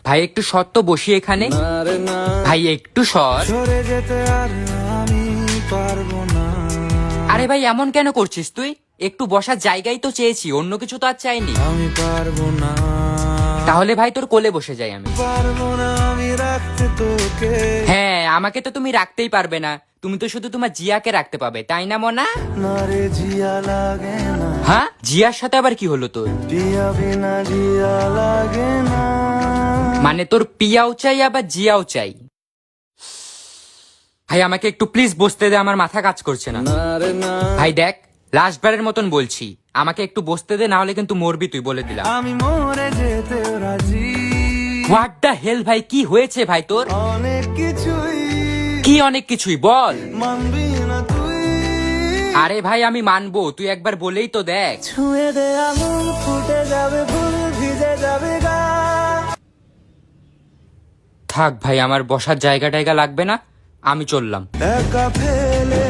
ভাই একটু সর তো বসি এখানে। ভাই একটু সর। আরে ভাই এমন কেন করছিস তুই? একটু বসার জায়গাই তো চেয়েছি, অন্য কিছু তো আর চাইনি। আমি পারবো না, তাহলে ভাই তোর কোলে বসে যাই আমি। পারবো না আমি রাখতে তোকে। হ্যাঁ, আমাকে তো তুমি রাখতেই পারবে না, তুমি তো শুধু তোমার জিয়াকে রাখতে পাবে, তাই না মোনা? না রে জিয়া লাগে না, হ্যাঁ, জিয়ার সাথে আবার কি হলো তোর? জিয়া বিনা জিয়া লাগে না। মানে তোর পিয়াও চাই আবার জিয়াও চাই? ভাই আমাকে একটু প্লিজ বসতে দে, আমার মাথা কাজ করছে না। না রে না, ভাই দেখ, লাস্ট বারের মতন বলছি, আমাকে একটু বসতে দে, না হলে কিন্তু মরবি তুই, বলে দিলাম। আমি মরে যেতে রাজি। হোয়াট দ্য হেল ভাই, কি হয়েছে ভাই তোর? অনেক কিছুই কি অনেক কিছুই বল। মানবি না তুই। আরে ভাই আমি মানবো, তুই একবার বলেই তো দেখ। ছুঁয়ে দে আঙুল, ফুটে যাবে ফুল, ভিজে যাবে গা। থাক ভাই, আমার বসার জায়গা টায়গা লাগবে না, আমি চললাম। একা ফেলে